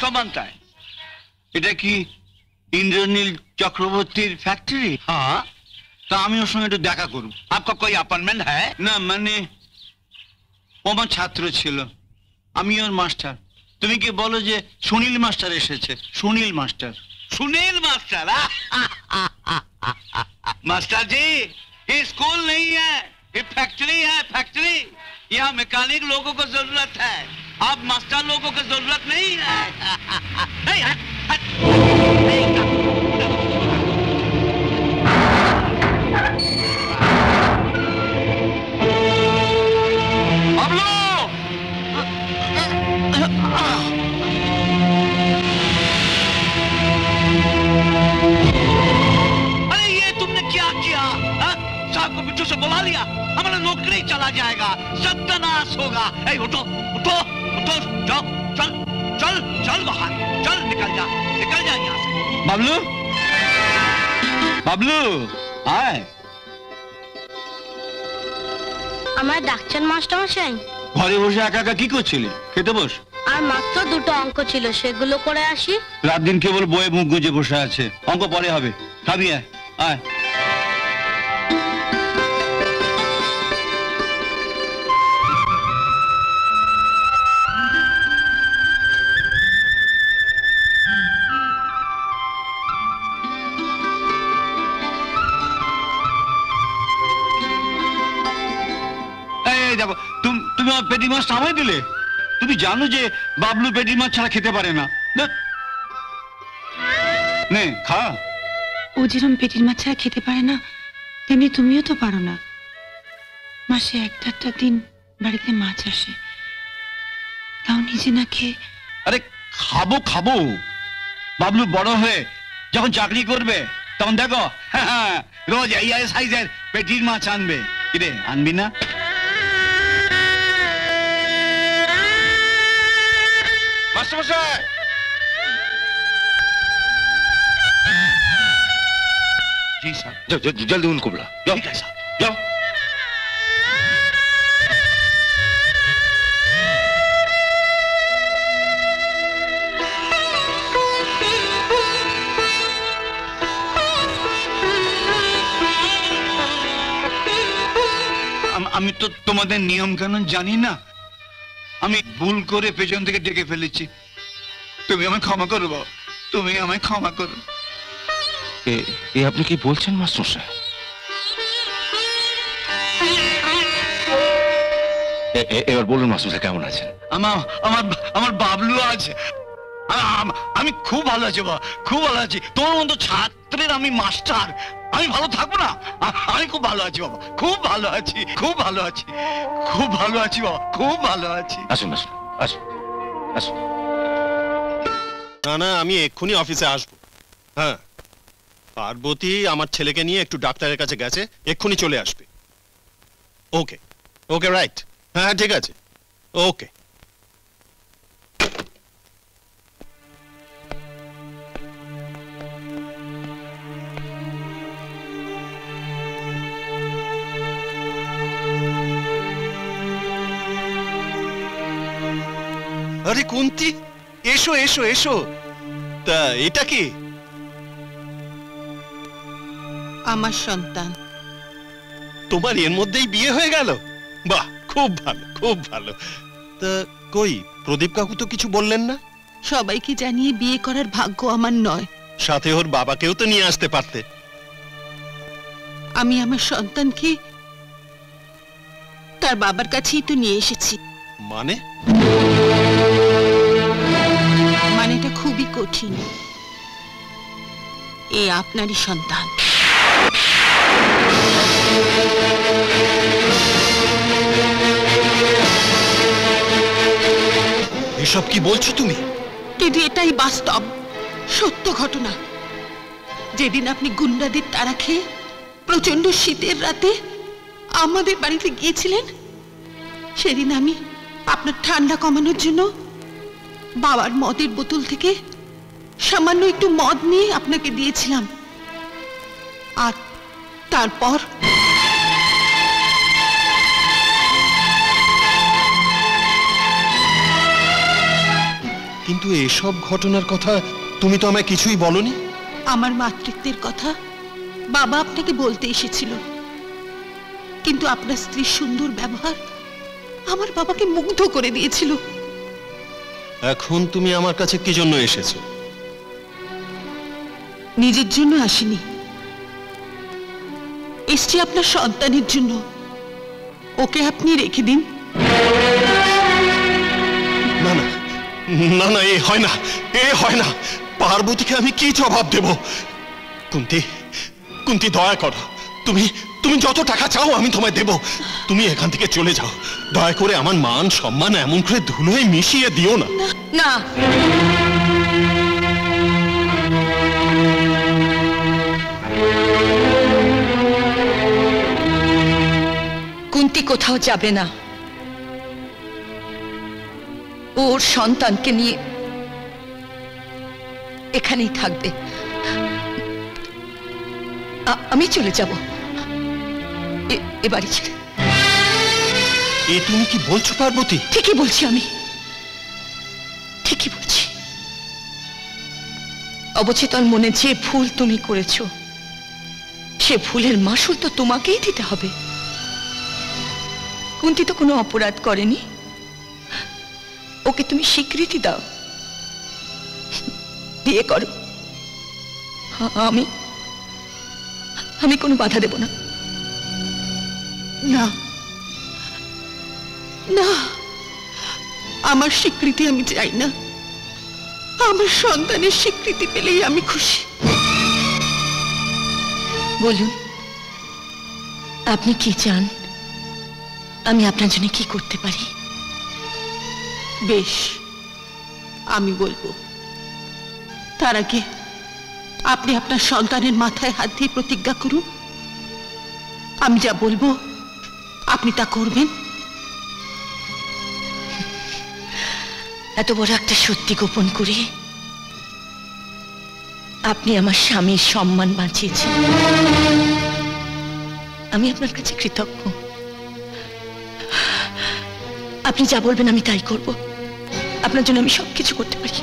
कब बनता है? এটা কি इंद्रनील चक्रवर्ती फैक्ट्री? हाँ, तो আমি ওর সঙ্গে একটু দেখা করব। आपका कोई अपॉइंटमेंट है? না মানে ও আমার ছাত্র ছিল, আমি ওর মাস্টার। তুমি কি বলো যে সুনীল মাস্টার এসেছে? Sunil master. Sunil master? Master ji, ये स्कूल नहीं है, ये फैक्ट्री है, फैक्ट्री। यहाँ मैकेनिक लोगों को जरूरत है, अब मास्टर लोगों को जरूरत नहीं है। नहीं है, को बिट्टू से बुला लिया, हमारा नौकरी चला जाएगा, सत्यानाश होगा। ए उठो उठो उठो, जाओ, चल चल चल बाहर, चल निकल जा यहाँ से। बाबलू, बाबलू आए। আমার ডাকছেন মাস্টার মশাই? ঘরে বসে একা একা কি করছিলি? খেতে বস। আর মাত্র দুটো অঙ্ক ছিল, সেগুলো করে আসি। রাত দিন কেবল বইয়ে মুখ গুজে বসে আছে, অঙ্ক পরে হবে। খাবি? আয়। তুমি আমার পেটি মাছ নামাই দিলে। তুমি জানো যে বাবলু পেটি মাছ ছাড়া খেতে পারে না। নে খা। ও যেরকম পেটির মাছ ছাড়া খেতে পারে না, তেমনি তুমিও তো পারো না। মাসে একটা দিন বাড়িতে মাছ আসে, তাও নিজে না খেয়ে। আরে খাবো খাবো, বাবলু বড় হয়ে যখন চাকরি করবে তখন দেখো রোজ এই সাইজের পেটির মাছ আনবে। কিরে আনবি না? मास्टर जी साहब, जल्दी उनको बुला। ठीक है साहब, जाओ। আমি তো তোমাদের নিয়ম কানুন জানি না, আমি ভুল করে পেছন থেকে ডেকে ফেলেছি। তুমি আমায় ক্ষমা করো বাবা, তুমি আমায় ক্ষমা করো। এ আপনি কি বলছেন মাস্টার সাহেব? এবার বলুন মাস্টার সাহেব কেমন আছেন? আমার আমার আমার বাবলু আছে, আমি খুব ভালো আছি বাবা, খুব ভালো আছি। তোমার মতো ছাত্রের আমি মাস্টার, আমি ভালো থাকবো না? আমি খুব ভালো আছি বাবা, খুব ভালো আছি, খুব ভালো আছি, খুব ভালো আছি বাবা, খুব ভালো আছি। আসুন আসুন আসুন আসুন। না না, আমি এক্ষুনি অফিসে আসবো। হ্যাঁ, পার্বতী আমার ছেলেকে নিয়ে একটু ডাক্তারের কাছে গেছে, এক্ষুনি চলে আসবে। ওকে ওকে, রাইট, হ্যাঁ ঠিক আছে, ওকে। আরে কুন্তি, এসো এসো এসো। তা এটা কি? আমার সন্তান। তোমার এর মধ্যেই বিয়ে হয়ে গেল? বাহ, খুব ভালো খুব ভালো। তা কই প্রদীপ কাকু তো কিছু বললেন না? সবাইকে জানিয়ে বিয়ে করার ভাগ্য আমার নয়। সাথে ওর বাবাকেও তো নিয়ে আসতে পারতে। আমি আমার সন্তানকে তার বাবার কাছেই তো নিয়ে এসেছি। মানে? মানেটা খুবই কঠিন। এ আপনারই সন্তান। এসব কি বলছো তুমি? কিন্তু এটাই বাস্তব, সত্য ঘটনা। যেদিন আপনি গুন্ডাদের তাড়া খেয়ে প্রচন্ড শীতের রাতে আমাদের বাড়িতে গিয়েছিলেন, সেদিন আমি আপনার ঠান্ডা কমানোর জন্য বাবার মদের বোতল থেকে সামান্য একটু মদ নিয়ে আপনাকে দিয়েছিলাম। আর তারপর কিন্তু এসব ঘটনার কথা তুমি তো আমায় কিছুই বলনি। আমার মাতৃত্বের কথা বাবা আপনাকে বলতে এসেছিল, কিন্তু আপনার স্ত্রীর সুন্দর ব্যবহার আমার বাবাকে মুগ্ধ করে দিয়েছিল। এখন তুমি আমার কাছে কি জন্য এসেছো? নিজের জন্য আসিনি, এসছি আপনার সন্তানের জন্য। ওকে আপনি রেখে দিন। না না না না, এ হয় না, এ হয় না। পার্বতীকে আমি কি জবাব দেব? কুন্তি, কুন্তি দয়া করো, তুমি তুমি যত টাকা চাও আমি তোমায় দেব। তুমি এখান থেকে চলে যাও, দয়া করে আমার মান সম্মান এমন করে ধুলোয় মিশিয়ে দিও না। না, কুন্তি কোথাও যাবে না। ওর সন্তানকে নিয়ে এখানেই থাকবে। আমি চলে যাব এ বাড়ি ছেড়ে। এ তুমি কি বলছো পার্বতী? ঠিকই বলছি, আমি ঠিকই বলছি। অবচেতন মনে যে ভুল তুমি করেছো, সে ভুলের মাসুল তো তোমাকেই দিতে হবে। কুন্তি তো কোনো অপরাধ করেনি, ওকে তুমি স্বীকৃতি দাও, বিয়ে করো। আমি আমি কোনো বাধা দেব না। না না, আমার স্বীকৃতি আমি চাই না। আমার সন্তানের স্বীকৃতি পেলেই আমি খুশি। বলুন, আপনি কি চান? আমি আপনার জন্য কি করতে পারি? বেশ, আমি বলবো। তার আগে আপনি আপনার সন্তানের মাথায় হাত দিয়ে প্রতিজ্ঞা করুন, আমি যা বলবো আপনি তা করবেন। এত বড় একটা সত্যি গোপন করে আপনি আমার স্বামীর সম্মান বাঁচিয়েছেন। আমি আপনার কাছে কৃতজ্ঞ। আপনি যা বলবেন আমি তাই করব। আপনার জন্য আমি সবকিছু করতে পারি।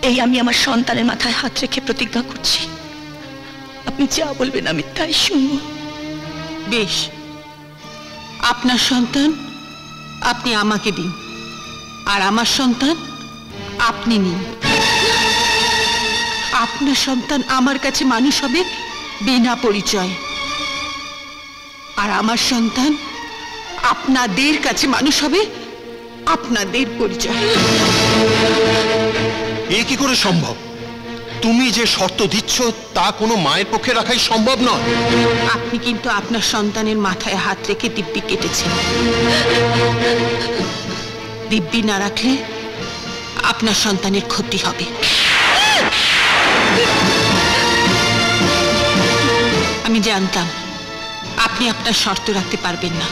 এই আমি আমার সন্তানের মাথায় হাত রেখে প্রতিজ্ঞা করছি, আপনি যা বলবেন আমি তাই শুনব। বেশ, আপনার সন্তান আপনি আমাকে দিন, আর আমার সন্তান আপনি নিন। আপনার সন্তান আমার কাছে মানুষ হবে বিনা পরিচয়, আর আমার সন্তান আপনাদের কাছে মানুষ হবে আপনাদের পরিচয়। এ কি করে সম্ভব? তুমি যে শর্ত দিচ্ছ তা কোনো মায়ের পক্ষে রাখাই সম্ভব নয়। আপনি কিন্তু আপনার সন্তানের মাথায় হাত রেখে দিব্যি কেটেছেন। দিব্যি না রাখলে আপনার সন্তানের ক্ষতি হবে। আমি জানতাম আপনি আপনার শর্ত রাখতে পারবেন না।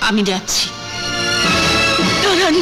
আমি যাচ্ছি। দাঁড়ান,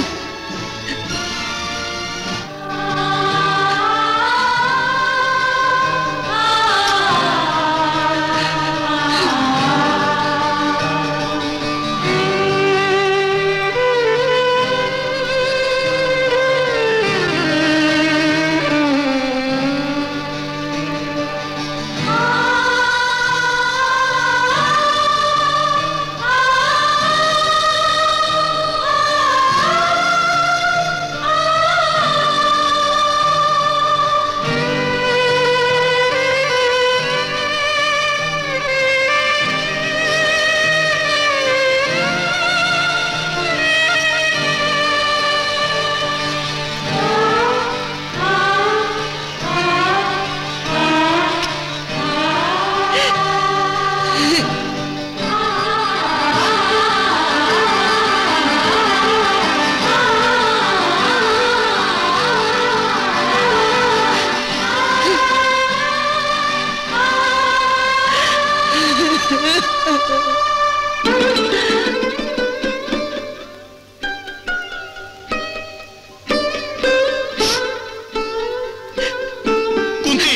কুন্তি,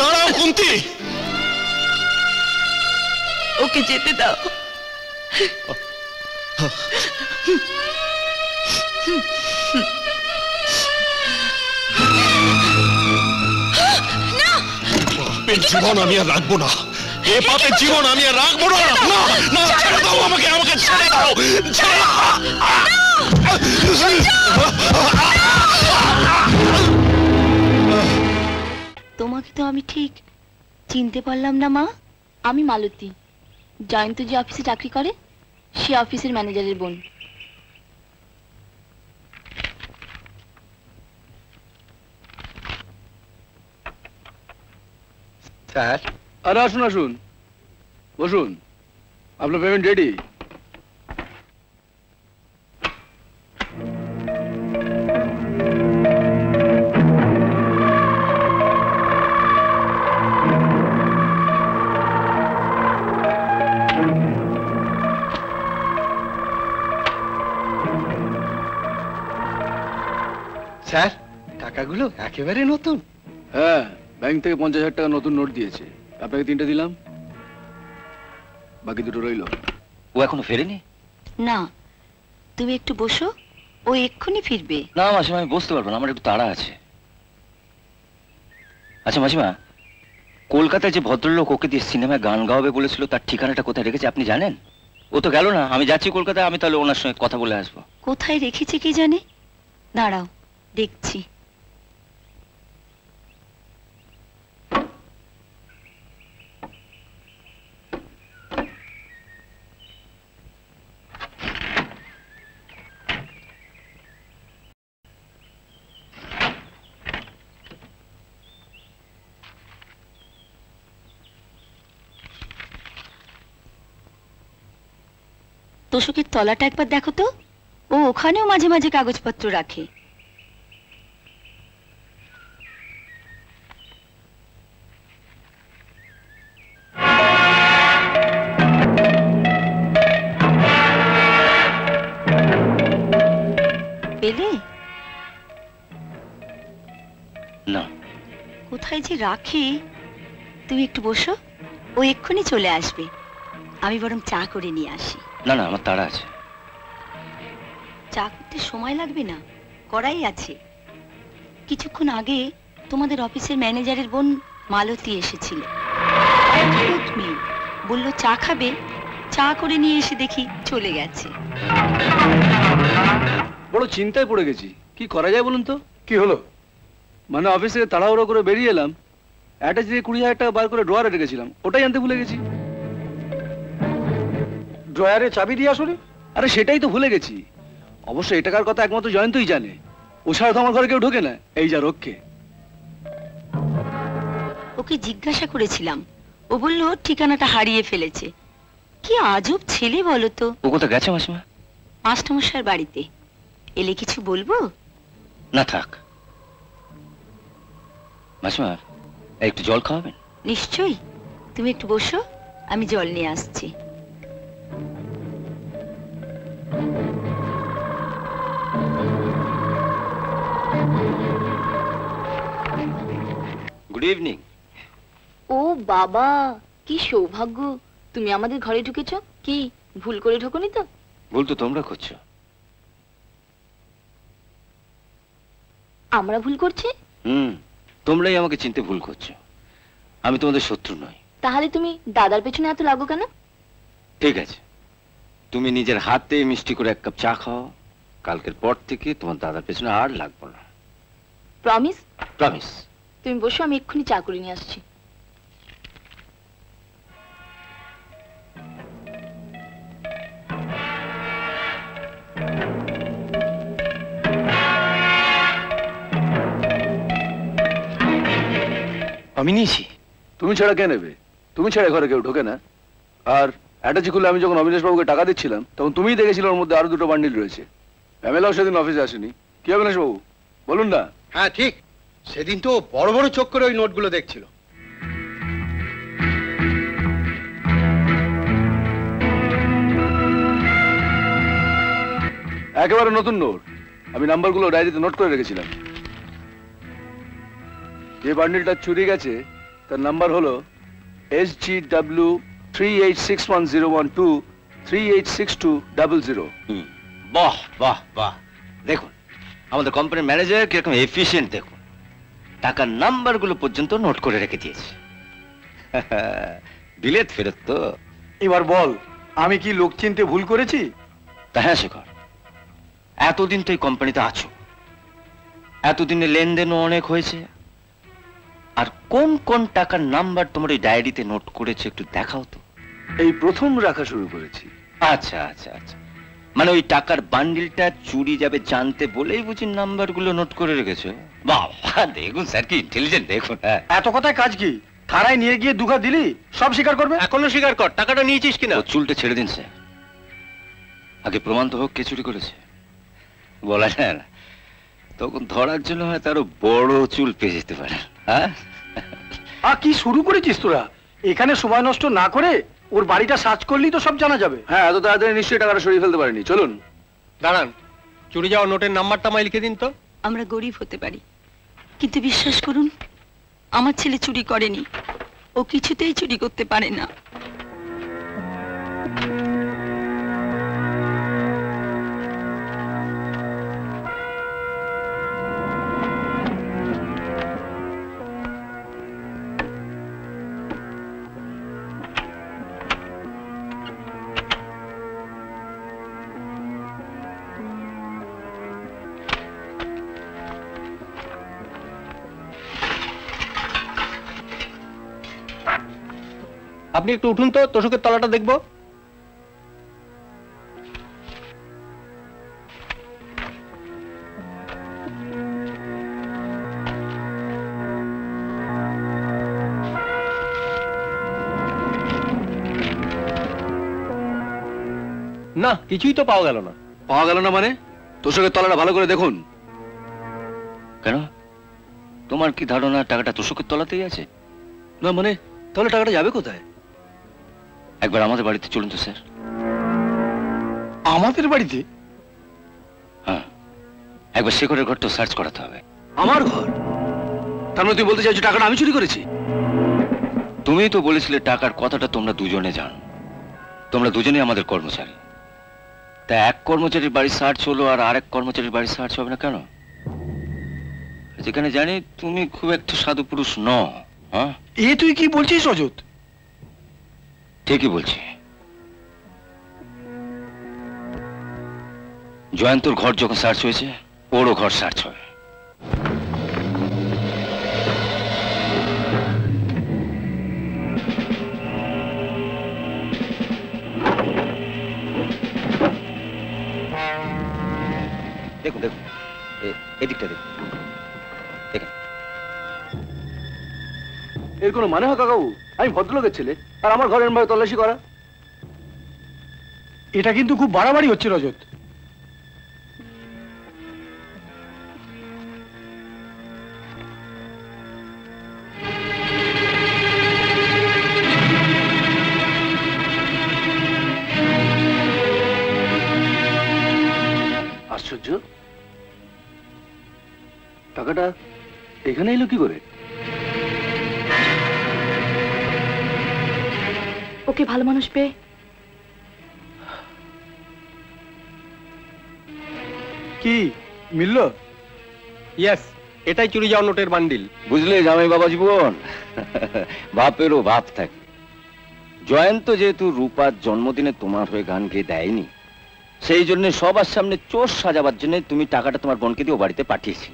দাঁড়াও কুন্তি। ওকে যেতে দাও। পাপের জীবন আমি আর রাখবো না, এ পাপের জীবন আমি আর রাখবো না। না না, ছেড়ে দাও আমাকে, আমাকে ছেড়ে দাও, ছেড়ে দাও। তোমাকে তো আমি ঠিক চিনতে পারলাম না মা। আমি মালতী, জয়ন্ত যে অফিসে চাকরি করে সে অফিসের ম্যানেজারের বোন। স্যার, আরে আসুন আসুন, বসুন, আপনার পেমেন্ট রেডি। স্যার টাকাগুলো একেবারে নতুন। হ্যাঁ, ব্যাংক থেকে 50,000 টাকা নতুন নোট দিয়েছে, আপনাকে 3টে দিলাম, বাকি 2টো রইল। ও এখনো ফেরেনি? না, তুমি একটু বসো, ও এক্ষুনি ফিরবে। না মাসিমা, আমি বসতে পারবো না, আমার একটু তাড়া আছে। আচ্ছা মাসিমা, কলকাতায় যে ভদ্রলোক ওকে দিয়ে সিনেমায় গান গাওয়াবে বলেছিল তার ঠিকানাটা কোথায় রেখেছে আপনি জানেন? ও তো গেল না, আমি যাচ্ছি কলকাতায়, আমি তাহলে ওনার সঙ্গে কথা বলে আসবো। কোথায় রেখেছে কি জানে, দাঁড়াও দেখছি। তোষকের তলাটা একবার দেখো তো, ও ওখানেও মাঝে মাঝে কাগজপত্র রাখে। পেলে? না। কোথায় যে রাখে, তুমি একটু বসো, ও এক্ষুনি চলে আসবে। আমি বরং চা করে নিয়ে আসি। না না, আমার তাড়া আছে। চা করতে সময় লাগবে না, কড়াই আছে। কিছুক্ষণ আগে তোমাদের অফিসের ম্যানেজারের বোন মালতী এসেছিল, বলল চা খাবে, চা করে নিয়ে এসে দেখি চলে গেছে। বড় চিন্তায় পড়ে গেছি, কি করা যায় বলুন তো? কি হলো? মানে অফিস থেকে তাড়াহুড়ো করে বেরিয়ে এলাম, অ্যাটাচ দিয়ে 20,000 টাকা বার করে ড্রয়ারে রেখেছিলাম, ওটাই আনতে ভুলে গেছি। ড্রয়ারে চাবি দিয়ে আসুন। আরে সেটাই তো ভুলে গেছি। অবশ্য এই টাকার কথা একমাত্র জয়ন্তই জানে, ও ছাড়া তো আমার ঘরে কেউ ঢোকে না, এই যা রক্ষে। ওকে জিজ্ঞাসা করেছিলাম, ও বলল ঠিকানাটা হারিয়ে ফেলেছে। কি আজব ছেলে বলো তো। ও কোথায় গেছে মাসিমা? মাস্টারমশাইয়ের বাড়িতে। এলে কিছু বলবো? না থাক। মাসিমা, একটু জল খাওয়াবেন? নিশ্চয়ই, তুমি একটু বসো, আমি জল নিয়ে আসছি। Good evening. ও বাবা, কি সৌভাগ্য, তুমি আমাদের ঘরে ঢুকেছো। কি ভুল করে ঢোকনি তো? ভুল তো তোমরা করছো। আমরা ভুল করছি? তোমরাই আমাকে চিনতে ভুল করছো, আমি তোমাদের শত্রু নই। তাহলে তুমি দাদার পেছনে এত লাগো কেন? ঠিক আছে, তুমি নিজের হাতে মিষ্টি করে 1 কাপ চা খাও, কালকের পর থেকে তোমার দাদার পেছনে আর লাগবো না। প্রমিস? প্রমিস। তুমি বসো, আমি এক্ষুনি চা করে নিয়ে আসছি। আমি নিয়েছি। তুমি ছাড়া কে নেবে? তুমি ছাড়া ঘরে কেউ ঢোকে না। আর অ্যাটাচি খুলে আমি যখন অবিনাশ বাবুকে টাকা দিচ্ছিলাম, তখন তুমিই দেখেছিলে ওর মধ্যে আরো 2টো বান্ডিল রয়েছে। প্যামেলাও সেদিন অফিসে আসেনি। কি অবিনাশ বাবু বলুন না? হ্যাঁ ঠিক, সেদিন তো বড় বড় চোখ করে ওই নোটগুলো দেখছিল। একেবারে নতুন নোট, আমি নাম্বারগুলো ডায়েরিতে নোট করে রেখেছিলাম। যে বান্ডিলটা চুরি গেছে তার নাম্বার হলো SGW 38610123862000। বাহ বাহ বাহ, দেখুন আমাদের কোম্পানির ম্যানেজার কিরকম এফিশিয়েন্ট দেখুন, টাকার নাম্বারগুলো পর্যন্ত নোট করে রেখে দিয়েছে। বিলেত ফেরত তো। এবার বল, আমি কি লোক চিনতে ভুল করেছি? তা হ্যাঁ শেখর, এতদিন তো এই কোম্পানিতে আছো, এতদিনে লেনদেনও অনেক হয়েছে, আর কোন কোন টাকার নাম্বার তোমার এই ডায়েরিতে নোট করেছে একটু দেখাও তো। এই প্রথম রাখা শুরু করেছি। আচ্ছা আচ্ছা আচ্ছা, মানে ওই টাকার বান্ডিলটা চুরি যাবে জানতে বলেই বুঝি নাম্বারগুলো নোট করে রেখেছো? বাবা দেখুন স্যার কি ইন্টেলিজেন্ট দেখুন। হ্যাঁ, এত কথায় কাজ কি? থানায় নিয়ে গিয়ে দুঘা দিলি সব স্বীকার করবে। এখনো স্বীকার কর, টাকাটা নিয়েছিস কিনা? ও চুলটা ছেড়ে দিন স্যার, আগে প্রমাণ তো হোক কে চুরি করেছে। বলা যায় না, তখন ধরার জন্য হয়তো আরো বড় চুল পেয়ে যেতে পারে। হ্যাঁ, কি শুরু করেছিস তোরা? এখানে সময় নষ্ট না করে ওর বাড়িটা সার্চ করলেই তো সব জানা যাবে। হ্যাঁ, এত তাড়াতাড়ি নিশ্চয়ই টাকাটা সরিয়ে ফেলতে পারিনি। চলুন। দাঁড়ান, চুরি যাওয়া নোটের নাম্বারটা আমায় লিখে দিন তো। আমরা গরিব হতে পারি, কিন্তু বিশ্বাস করুন আমার ছেলে চুরি করেনি, ও কিছুতেই চুরি করতে পারে না। আপনি একটু উঠুন তো, তোষকের তলাটা দেখবো। না, কিছুই তো পাওয়া গেল না। পাওয়া গেল না মানে? তোষকের তলাটা ভালো করে দেখুন। কেন তোমার কি ধারণা টাকাটা তোষকের তলাতেই আছে? না মানে, তাহলে টাকাটা যাবে কোথায়? একবার আমাদের বাড়িতে চলুন তো স্যার। আমাদের বাড়িতে? হ্যাঁ, একবার শেখরের ঘরটা সার্চ করাতে হবে। আমার ঘর? তার মানে তুই বলতে চাইছো টাকাটা আমি চুরি করেছি? তুমি তো বলেছিলে টাকার কথাটা তোমরা দুজনে জানো, তোমরা দুজনেই আমাদের কর্মচারী। তা এক কর্মচারীর বাড়ি সার্চ হলো আর আরেক কর্মচারীর বাড়ি সার্চ হবে না কেন? যেখানে জানি তুমি খুব একটা সাধু পুরুষ নও। হ্যাঁ, এ তুই কি বলছিস রজত? ঠিকই বলছি। জয়ন্তর ঘর যখন সার্চ হয়েছে, ওরও ঘর সার্চ হবে। দেখুন দেখুন, এদিকটা দেখুন, দেখেন। এর কোনো মানে হয় কাকাবু? আমি ভদ্রলোকের ছেলে, আর আমার ঘরের ভাবে তল্লাশি করা? এটা কিন্তু খুব বাড়াবাড়ি হচ্ছে রজত। আশ্চর্য, টাকাটা এখানে এলো কি করে? ওকে ভালো মানুষ পেয়ে কি মিললো? ইয়েস, এটাই চুরি যাওয়া নোটের বান্ডিল। বুঝলে জামাই বাবা জীবন, বাপেরও বাপ থাকে। জয়ন্ত যেহেতু রূপার জন্মদিনে তোমার হয়ে গান গেয়ে দেয়নি, সেই জন্য সবার সামনে চোর সাজাবার জন্য তুমি টাকাটা তোমার বোনকে দিয়ে ও বাড়িতে পাঠিয়েছি।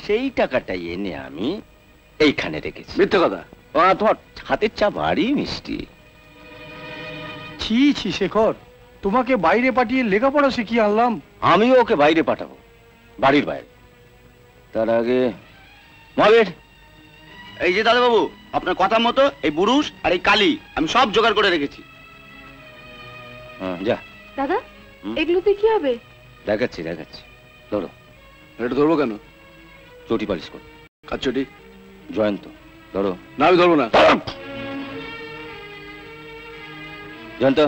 সেই টাকাটাই এনে আমি এইখানে রেখেছি। মিথ্যে কথা। তোমার হাতের চা ভারী মিষ্টি। ছি ছি শেখর, তোমাকে বাইরে পাঠিয়ে লেখাপড়া শিখিয়ে আনলাম। আমিও ওকে বাইরে পাঠাবো, বাড়ির বাইরে। তার আগে মহাবীর, এই যে দাদাবাবু, আপনার কথা মতো এই বুরুষ আর এই কালি আমি সব জোগাড় করে রেখেছি। যা দাদা, এগুলোতে কি হবে? দেখাচ্ছি দেখাচ্ছি, ধরো। এটা ধরবো কেন? চটি পালিশ করো। কার চটি? জয়ন্ত, ধরো। না, আমি ধরবো না। জয়ন্ত,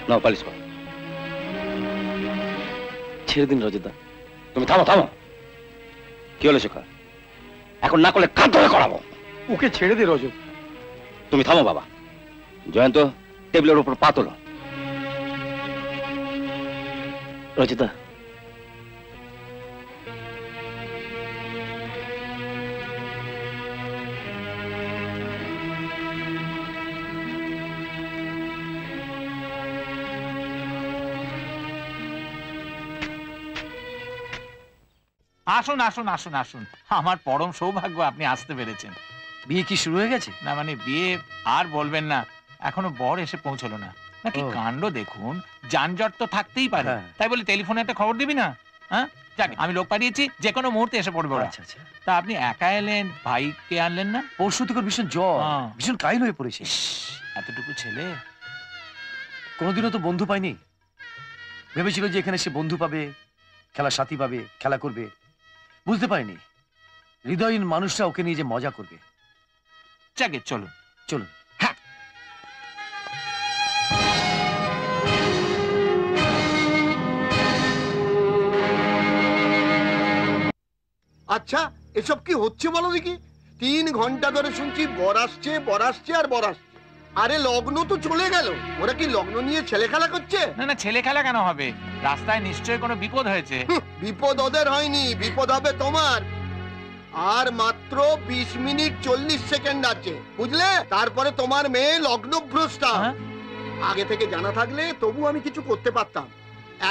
নাও পালিশ করো। ছেড়ে দিন রজতদা। তুমি থামো থামো। কি হলো শেখা? এখন না করলে কাঁদ ধরে করাবো। ওকে ছেড়ে দে রজত। তুমি থামো বাবা। জয়ন্ত, টেবিলের উপর পা তোলো। রচিতা, আসুন আসুন আসুন আসুন, আমার পরম সৌভাগ্য আপনি আসতে পেরেছেন। বিয়ে কি শুরু হয়ে গেছে? না মানে বিয়ে আর বলবেন না, এখনো বর এসে পৌঁছলো না। নাকি কাণ্ড দেখুন, যানজট তো থাকতেই পারে, তাই বলে টেলিফোনে একটা খবর দিবি না? হ্যাঁ যাক, আমি লোক পাঠিয়েছি, যে কোনো মুহূর্তে এসে পড়বে ওরা। আচ্ছা আচ্ছা। তা আপনি একা এলেন, ভাইকে আনলেন না? পরশু থেকে ওর ভীষণ জ্বর, ভীষণ কাইল হয়ে পড়েছে। এতটুকু ছেলে কোনোদিনও তো বন্ধু পায়নি। ভেবেছিল যে এখানে সে বন্ধু পাবে, খেলার সাথী পাবে, খেলা করবে। বুঝতে পারিনি হৃদয়হীন মানুষরা ওকে নিয়ে যে মজা করবে। যাকে চলুন চলুন। আচ্ছা এসব কি হচ্ছে বলো দেখি? 3 ঘন্টা ধরে শুনছি বর আসছে বর আসছে আর বর আসছে। আরে লগ্ন তো চলে গেল, ওরা কি লগ্ন নিয়ে ছেলে খেলা করছে? না না, ছেলে খেলা কেন হবে? রাস্তায় নিশ্চয়ই কোনো বিপদ হয়েছে। বিপদ ওদের হয়নি, বিপদ হবে তোমার। আর মাত্র 20 মিনিট 40 সেকেন্ড আছে, বুঝলে? তারপরে তোমার মেয়ে লগ্নভ্রষ্টা। আগে থেকে জানা থাকলে তবু আমি কিছু করতে পারতাম।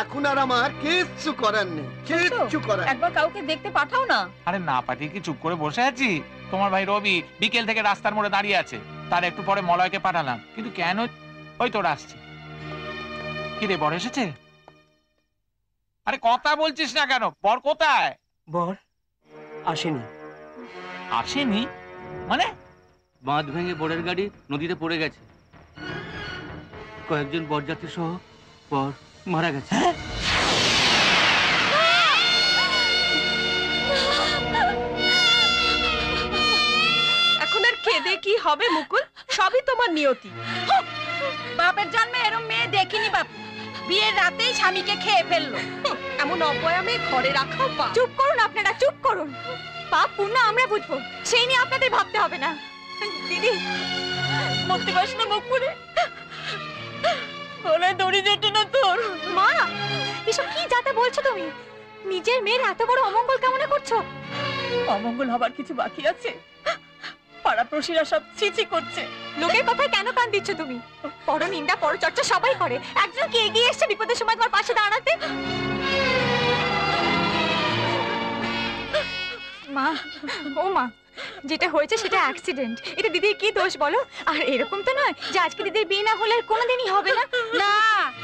এখন আর আমার কিচ্ছু করার নেই, কিচ্ছু করার। একবার কাউকে দেখতে পাঠাও না। আরে না পাঠিয়ে কি চুপ করে বসে আছি? তোমার ভাই রবি বিকেল থেকে রাস্তার মোড়ে দাঁড়িয়ে আছে, তার একটু পরে মলয়কে পাঠালাম। কিন্তু কেন? ওই তোর আসছে। কি রে, বর এসেছে? আরে কথা বলছিস না কেন? বর কোথায়? বর আসেনি। আসেনি মানে? বাঁধ ভেঙে বরের গাড়ি নদীতে পড়ে গেছে, কয়েকজন বরযাত্রী সহ বর মারা গেছে। এখন আর কেঁদে কি হবে মুকুল? সবই তোমার নিয়তি। বাপের জন্মে এরম মেয়ে দেখিনি বাপু। বিয়ের রাতেই স্বামীকে খেয়ে ফেললো। এমন অপয়া মেয়ে ঘরে রাখাও পাপ। চুপ করুন আপনারা, চুপ করুন। পাপ পুণ্য আমরা বুঝবো, সেই নিয়ে আপনাদের ভাবতে হবে না। দিদি মরতে পারছ না মুখ পুরে? ওরা দড়ি যেত না তোর। মা এসব কি যাতা বলছো তুমি? নিজের মেয়ের এত বড় অমঙ্গল কেমনে করছো? অমঙ্গল হবার কিছু বাকি আছে? পাড়াপ্রসিরা সব ছিছি করছে। লোকের কথায় কেন কান দিচ্ছ তুমি? পর নিন্দা পর চর্চা সবাই করে, একজন কি এগিয়ে এসছে বিপদের সময় তোমার পাশে দাঁড়াতে? মা, ও মা, যেটা হয়েছে সেটা অ্যাক্সিডেন্ট। এটা দিদির কি দোষ বলো? আর এরকম তো নয় যে আজকে দিদির বিয়ে না হলে আর কোনোদিনই হবে না। না,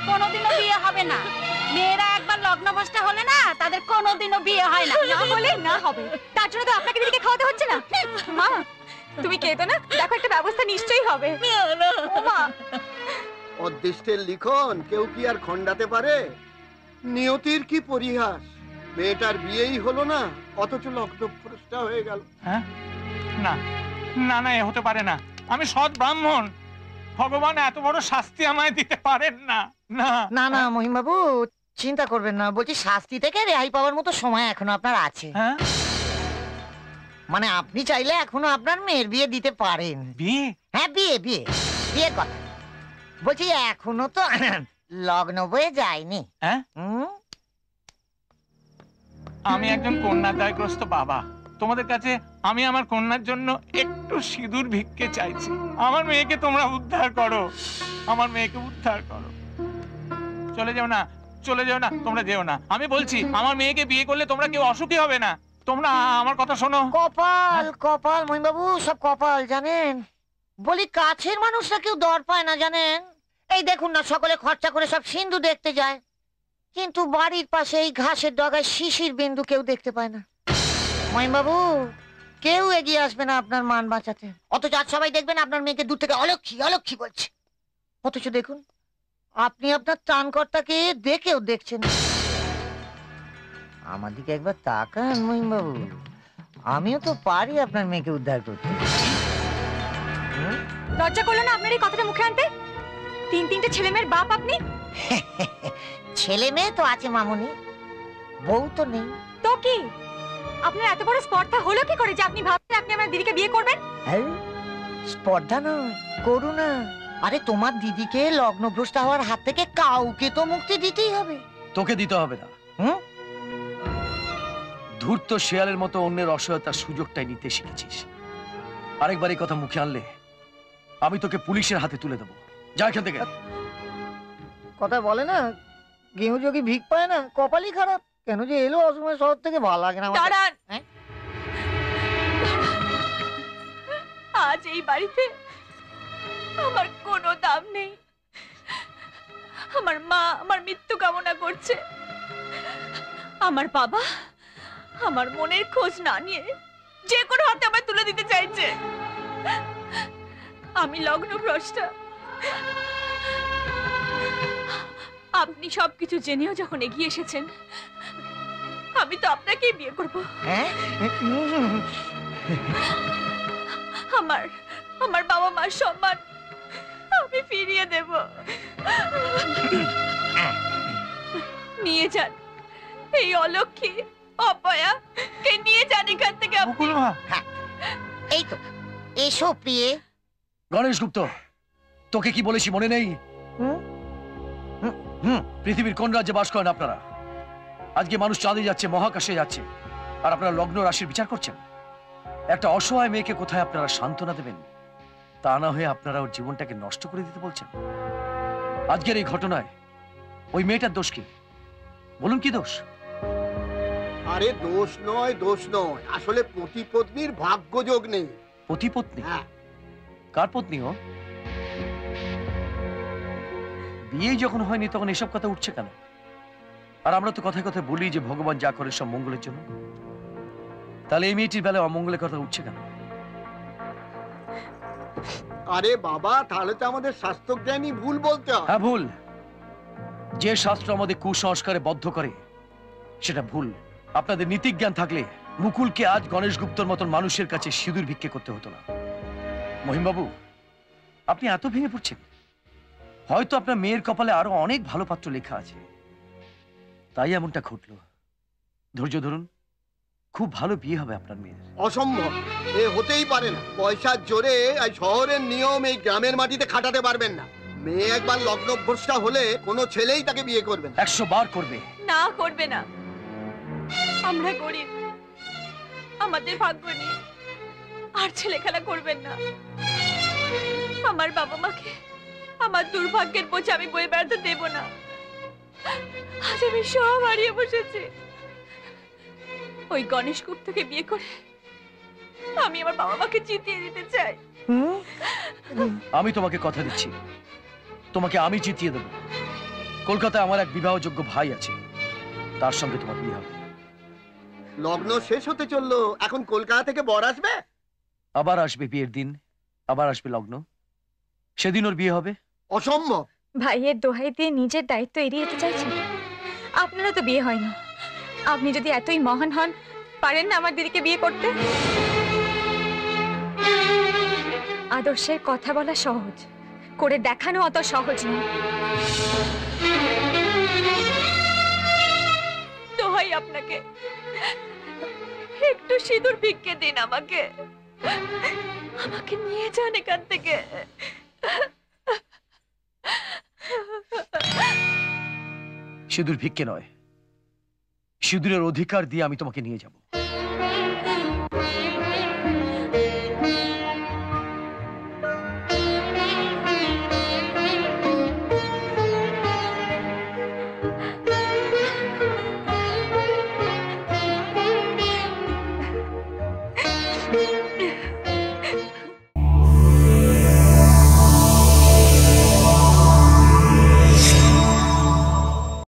কোনোদিনও বিয়ে হবে না। মেয়েরা একবার লগ্নভ্রষ্টা হলে না, তাদের কোনোদিনও বিয়ে হয় না। না হলে না হবে, তার জন্য তো আপনাকে দিদিকে খাওয়াতে হচ্ছে না। মা তুমি কেঁদো না, দেখো একটা ব্যবস্থা নিশ্চয়ই হবে। মা অদৃষ্টের লিখন কেউ কি আর খণ্ডাতে পারে? নিয়তির কি পরিহাস! মেয়েটার বিয়েই হলো না, অথচ লগ্নভ্রষ্টা হয়ে গেল। হ্যাঁ না না না, এ হতে পারে না। আমি সৎ ব্রাহ্মণ, ভগবান এত বড় শাস্তি আমায় দিতে পারেন না। না না না মহিমবাবু, চিন্তা করবেন না। বলছি শাস্তি থেকে রেহাই পাওয়ার মতো সময় এখনো আপনার আছে। মানে আপনি চাইলে এখনো আপনার মেয়ের বিয়ে দিতে পারেন। বিয়ে? হ্যাঁ বিয়ে, বিয়ে, বিয়ের কথা বলছি। এখনো তো লগ্ন বয়ে যায়নি। আমি একজন কন্যাদায়গ্রস্ত বাবা, তোমাদের কাছে আমি আমার কন্যার জন্য একটু সিঁদুর ভিক্ষে চাইছি। আমার মেয়েকে তোমরা উদ্ধার করো, আমার মেয়েকে উদ্ধার করো। চলে যাও না, চলে যাও না, তোমরা যেও না। আমি বলছি আমার মেয়েকে বিয়ে করলে তোমরা কেউ অসুখী হবে না। তোমরা আমার কথা শোনো। কপাল কপাল মহিমবাবু, সব কপাল জানেন। বলি কাছের মানুষরা কেউ দর পায় না জানেন। এই দেখুন না, সকলে খরচা করে সব সিন্ধু দেখতে যায়, কিন্তু বাড়ির পাশে এই ঘাসের ডগায় শিশির বিন্দু কেউ দেখতে পায় না। মহিমবাবু কেউ এগিয়ে আসবে না আপনার মান বাঁচাতে, অথচ আজ সবাই দেখবেন আপনার মেয়েকে দূর থেকে অলক্ষী অলক্ষী বলছে। অথচ দেখুন আপনি আপনার ত্রাণকর্তাকে দেখেও দেখছেন। আমার দিকে একবার তাকান মহিমবাবু, আমিও তো পারি আপনার মেয়েকে উদ্ধার করতে। লজ্জা করলো না আপনার এই কথাটা মুখে আনতে? 3-3টে ছেলে মেয়ের বাপ আপনি। ছেলে মেয়ে তো আছে মামুনি, বউ তো নেই। তো কি আপনার এত বড় স্পর্ধা হলো কি করে যে আপনি ভাবছেন আপনি আমার দিদিকে বিয়ে করবেন? স্পর্ধা নয়, করুণা। আরে তোমার দিদিকে লগ্নভ্রষ্টা হওয়ার হাত থেকে কাউকে তো মুক্তি দিতেই হবে। তোকে দিতে হবে না। ধূর্ত শেয়ালের মতো অন্যের অসহায়তার সুযোগটাই নিতে শিখেছিস। আরেকবার এই কথা মুখে আনলে আমি তোকে পুলিশের হাতে তুলে দেবো। যা এখান থেকে। কথা বলে না, গেহু যোগী ভিক পায় না, কপালই খারাপ। কেন যে এলো অসময় শহর থেকে, ভালো লাগে না আমার। দাঁড়ান। আজ এই বাড়িতে আমার কোনো দাম নেই। আমার মা আমার মৃত্যু কামনা করছে। আমার বাবা আমার মনের খোঁজ না নিয়ে যে কোনো হাতে আমায় তুলে দিতে চাইছে। আমি লগ্নভ্রষ্টা। আপনি সবকিছু জেনেও যখন এগিয়ে এসেছেন, আমি তো আপনাকেই বিয়ে করব। আমার আমার বাবা মার সম্মান আমি ফিরিয়ে দেব। নিয়ে যান এই অলক্ষী অপয়া কে, নিয়ে যান এখান থেকে। এই তো এসো প্রিয়ে। গণেশ গুপ্ত, তোকে কি বলেছি মনে নেই? পৃথিবীর কোন রাজ্যে বাস করেন আপনারা? আজকে মানুষ চাঁদে যাচ্ছে, মহাকাশে যাচ্ছে, আর আপনারা লগ্ন রাশির বিচার করছেন। একটা অসহায় মেয়েকে কোথায় আপনারা সান্ত্বনা দেবেন? তা না হয়ে আপনারা ওর জীবনটাকে নষ্ট করে দিতে বলছেন। আজকের এই ঘটনায় ওই মেয়েটার দোষ কি? বলুন কি দোষ? আরে দোষ নয়, দোষ নয়, আসলে পতি পত্নীর ভাগ্যযোগ নেই। পতি পত্নী? কার পত্নী ও? বিয়ে যখন হয়নি তখন এসব কথা উঠছে কেন? আর আমরা তো কথায় কথায় বলি যে ভগবান যা করে সব মঙ্গলের জন্য। তাহলে এই মেয়েটির বেলায় অমঙ্গলের কথা উঠছে কেন? আরে বাবা, তাহলে তো আমাদের শাস্ত্রজ্ঞানী ভুল বলতে হয়। হ্যাঁ ভুল। যে শাস্ত্র আমাদের কুসংস্কারে বদ্ধ করে সেটা ভুল। আপনাদের নীতিজ্ঞান থাকলে মুকুলকে আজ গণেশ গুপ্তর মতন মানুষের কাছে সিঁদুর ভিক্ষে করতে হতো না। মহিমবাবু, আপনি এত ভেঙে পড়ছেন? হয়তো আপনার মেয়ের কপালে আরো অনেক ভালো পাত্র লেখা আছে, তাই এমনটা ঘটলো। ধৈর্য ধরুন, খুব ভালো বিয়ে হবে আপনার মেয়ের। অসম্ভব, এ হতেই পারে না। পয়সার জোরে এই শহরের নিয়ম এই গ্রামের মাটিতে খাটাতে পারবেন না। মেয়ে একবার লগ্নভ্রষ্টা হলে কোনো ছেলেই তাকে বিয়ে করবে না। 100 বার করবে। না, করবে না। আমরা গরিব, আমাদের ভাগ্য নেই। আর ছেলে খেলা করবেন না। আমার বাবা মাকে আমার দুর্ভাগ্যের বোঝা আমি বয়ে বেড়াতে দেব না। আজ আমি সব হারিয়ে বসেছি। ওই গণেশ গুপ্তকে বিয়ে করে আমি আমার বাবা মাকে জিতিয়ে দিতে চাই। আমি তোমাকে কথা দিচ্ছি, তোমাকে আমি জিতিয়ে দেব। কলকাতায় আমার এক বিবাহযোগ্য ভাই আছে, তার সঙ্গে তোমার বিয়ে হবে। লগ্ন শেষ হতে চললো, এখন কলকাতা থেকে বর আসবে। আবার আসবে বিয়ের দিন, আবার আসবে লগ্ন, সেদিন ওর বিয়ে হবে। অসম্ভব। ভাইয়ের দোহাই দিয়ে নিজের দায়িত্ব এড়িয়ে যেতে চাইছেন। আপনারও তো বিয়ে হয়নি। আপনি যদি এতই মহান হন, পারেন না আমার দিদিকে বিয়ে করতে? আদর্শের কথা বলা সহজ, করে দেখানো অত সহজ নয়। দোহাই আপনাকে, একটু সিঁদুর ভিক্ষে দিন আমাকে। আমাকে নিয়ে যান এখান থেকে। সিঁদুর ভিক্ষে নয়, সিঁদুরের অধিকার দিয়ে আমি তোমাকে নিয়ে যাব।